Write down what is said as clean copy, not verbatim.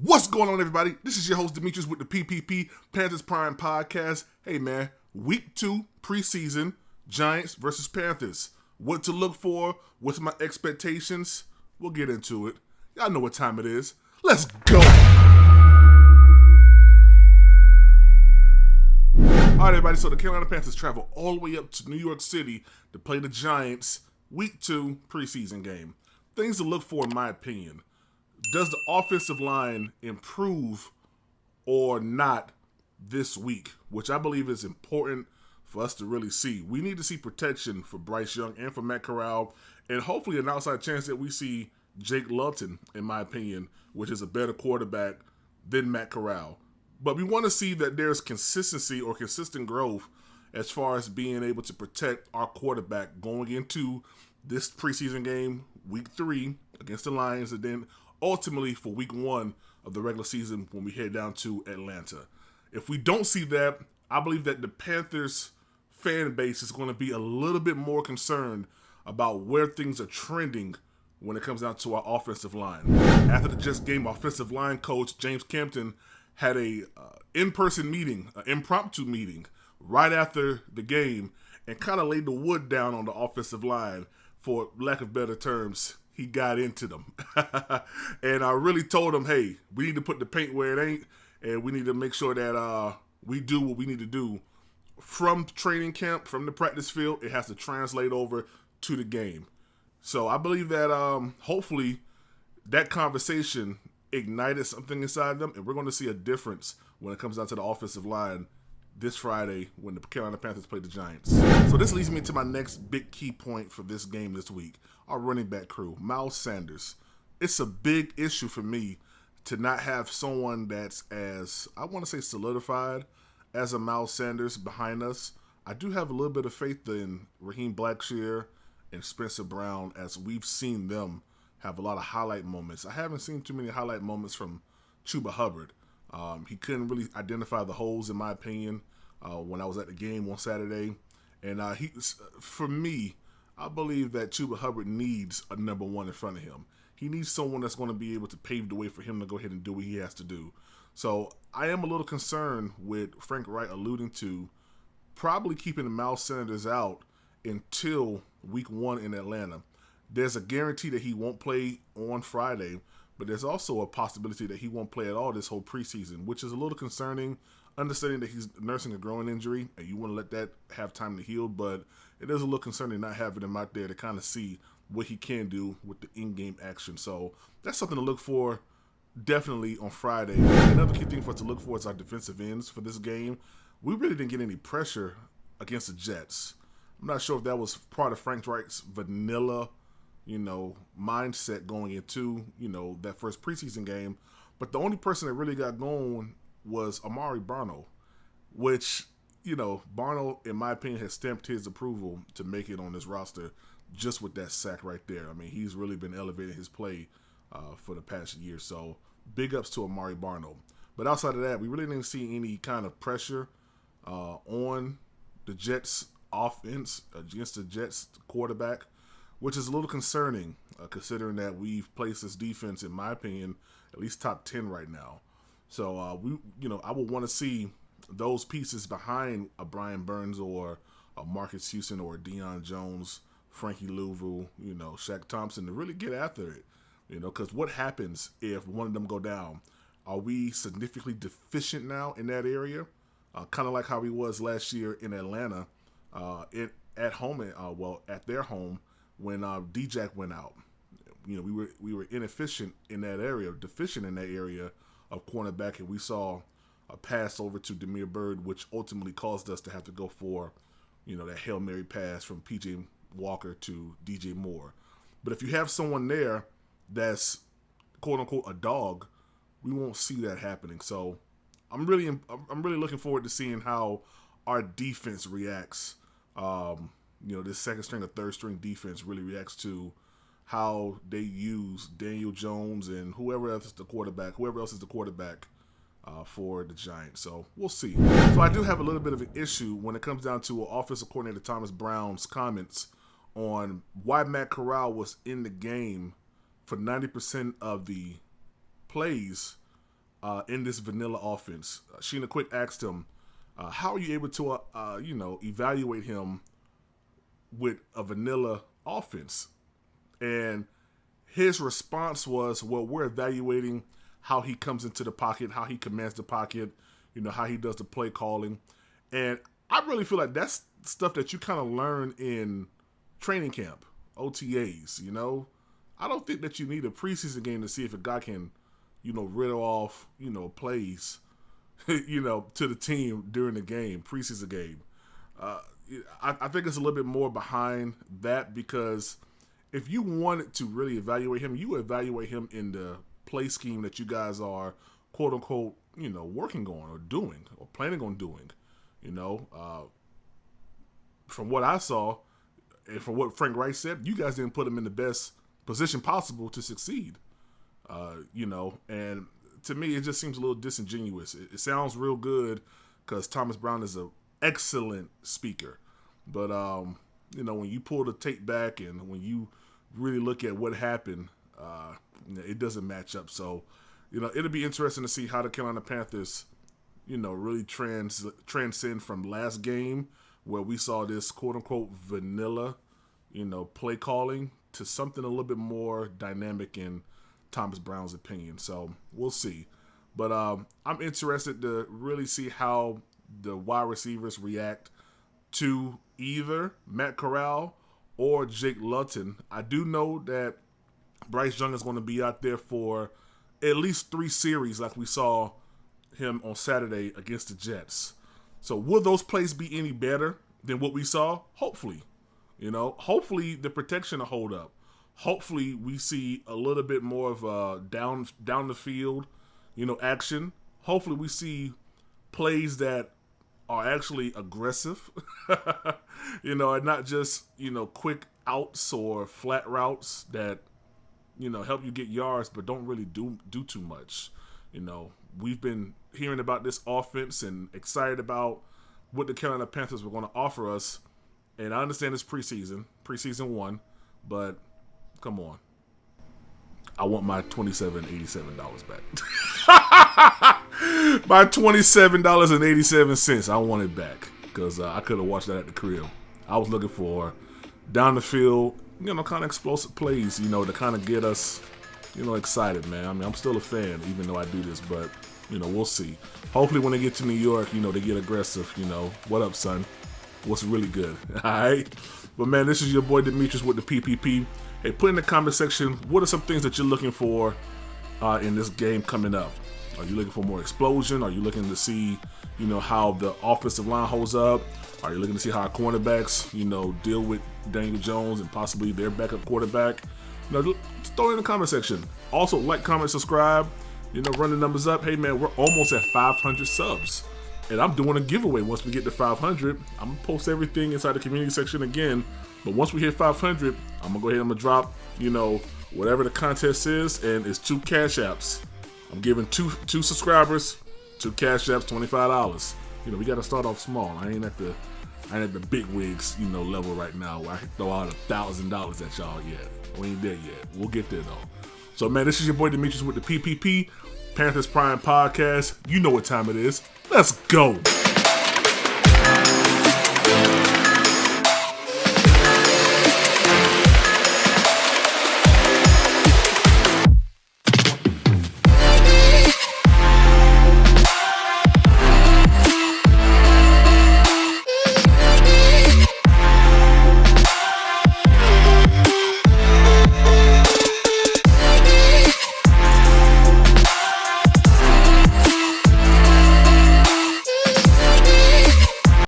What's going on, everybody? This is your host, Demetrius, with the PPP Panthers Prime Podcast. Hey, man, week 2 preseason, Giants versus Panthers. What to look for? What's my expectations? We'll get into it. Y'all know what time it is. Let's go! All right, everybody, so the Carolina Panthers travel all the way up to New York City to play the Giants week 2 preseason game. Things to look for, in my opinion. Does the offensive line improve or not this week, which I believe is important for us to really see. We need to see protection for Bryce Young and for Matt Corral, and hopefully an outside chance that we see Jake Luton, in my opinion, which is a better quarterback than Matt Corral. But we want to see that there's consistency or consistent growth as far as being able to protect our quarterback going into this preseason game, week 3 against the Lions, and then ultimately for week 1 of the regular season when we head down to Atlanta. If we don't see that, I believe that the Panthers fan base is going to be a little bit more concerned about where things are trending when it comes down to our offensive line. After the Jets game, offensive line coach James Campton had a in-person meeting, an impromptu meeting, right after the game and kind of laid the wood down on the offensive line. For lack of better terms, he got into them. And I really told him, hey, we need to put the paint where it ain't, and we need to make sure that we do what we need to do from training camp, from the practice field. It has to translate over to the game. So I believe that hopefully that conversation ignited something inside them, and we're going to see a difference when it comes down to the offensive line this Friday when the Carolina Panthers play the Giants. So this leads me to my next big key point for this game this week. Our running back crew, Miles Sanders. It's a big issue for me to not have someone that's as, I want to say, solidified as a Miles Sanders behind us. I do have a little bit of faith in Raheem Blackshear and Spencer Brown, as we've seen them have a lot of highlight moments. I haven't seen too many highlight moments from Chuba Hubbard. He couldn't really identify the holes, in my opinion, when I was at the game on Saturday. And for me, I believe that Chuba Hubbard needs a number one in front of him. He needs someone that's going to be able to pave the way for him to go ahead and do what he has to do. So I am a little concerned with Frank Wright alluding to probably keeping the Miles Sanders out until week 1 in Atlanta. There's a guarantee that he won't play on Friday, but there's also a possibility that he won't play at all this whole preseason, which is a little concerning, understanding that he's nursing a growing injury, and you want to let that have time to heal, but it is a little concerning not having him out there to kind of see what he can do with the in-game action. So that's something to look for definitely on Friday. Another key thing for us to look for is our defensive ends for this game. We really didn't get any pressure against the Jets. I'm not sure if that was part of Frank Wright's vanilla mindset going into, that first preseason game. But the only person that really got going was Amari Barno, which, Barno, in my opinion, has stamped his approval to make it on this roster just with that sack right there. I mean, he's really been elevating his play for the past year. So big ups to Amari Barno. But outside of that, we really didn't see any kind of pressure on the Jets offense against the Jets quarterback, which is a little concerning considering that we've placed this defense, in my opinion, at least top 10 right now. So I would want to see those pieces behind a Brian Burns or a Marcus Houston or a Deion Jones, Frankie Louvu, Shaq Thompson to really get after it. Because what happens if one of them go down? Are we significantly deficient now in that area? Kind of like how we was last year in Atlanta, at home, at their home when D-Jack went out. We were inefficient in that area, deficient in that area of cornerback, and we saw a pass over to Demir Bird, which ultimately caused us to have to go for, that Hail Mary pass from P.J. Walker to D.J. Moore. But if you have someone there that's quote-unquote a dog, we won't see that happening. So I'm really looking forward to seeing how our defense reacts. This second string or third string defense really reacts to how they use Daniel Jones and whoever else is the quarterback for the Giants. So we'll see. So I do have a little bit of an issue when it comes down to offensive coordinator Thomas Brown's comments on why Matt Corral was in the game for 90% of the plays in this vanilla offense. Sheena Quick asked him, how are you able to, evaluate him with a vanilla offense? And his response was, well, we're evaluating how he comes into the pocket, how he commands the pocket, how he does the play calling. And I really feel like that's stuff that you kind of learn in training camp, OTAs, I don't think that you need a preseason game to see if a guy can, riddle off, plays, to the team during the game, preseason game. I think it's a little bit more behind that, because if you wanted to really evaluate him, you evaluate him in the play scheme that you guys are, quote unquote, working on or doing or planning on doing. From what I saw and from what Frank Reich said, you guys didn't put him in the best position possible to succeed. And to me, it just seems a little disingenuous. It sounds real good because Thomas Brown is an excellent speaker. But, when you pull the tape back and when you really look at what happened, it doesn't match up. So, it'll be interesting to see how the Carolina Panthers, really transcend from last game where we saw this quote-unquote vanilla, play calling to something a little bit more dynamic in Thomas Brown's opinion. So we'll see. But I'm interested to really see how the wide receivers react to either Matt Corral or Jake Luton. I do know that Bryce Young is going to be out there for at least 3 series like we saw him on Saturday against the Jets. So will those plays be any better than what we saw? Hopefully. Hopefully the protection will hold up. Hopefully we see a little bit more of down the field, action. Hopefully we see plays that are actually aggressive, and not just, quick outs or flat routes that, help you get yards but don't really do too much. We've been hearing about this offense and excited about what the Carolina Panthers were going to offer us. And I understand it's preseason 1, but come on. I want my $27.87 back. My $27.87, I want it back because I could have watched that at the crib. I was looking for down the field, kind of explosive plays, to kind of get us, excited, man. I mean, I'm still a fan, even though I do this, but, we'll see. Hopefully when they get to New York, they get aggressive, what up, son? What's really good, all right? But, man, this is your boy Demetrius with the PPP. Hey, put in the comment section, what are some things that you're looking for in this game coming up? Are you looking for more explosion? Are you looking to see, how the offensive line holds up? Are you looking to see how our cornerbacks, deal with Daniel Jones and possibly their backup quarterback? Just throw it in the comment section. Also, like, comment, subscribe, run the numbers up. Hey, man, we're almost at 500 subs. And I'm doing a giveaway once we get to 500. I'm going to post everything inside the community section again. But once we hit 500, I'm going to go ahead and I'm going to drop, whatever the contest is. And it's 2 cash apps. I'm giving two subscribers, 2 cash apps, $25. We got to start off small. I ain't at the big wigs, level right now where I can throw out $1,000 at y'all yet. We ain't there yet. We'll get there though. So, man, this is your boy Demetrius with the PPP, Panthers Prime Podcast. You know what time it is. Let's go.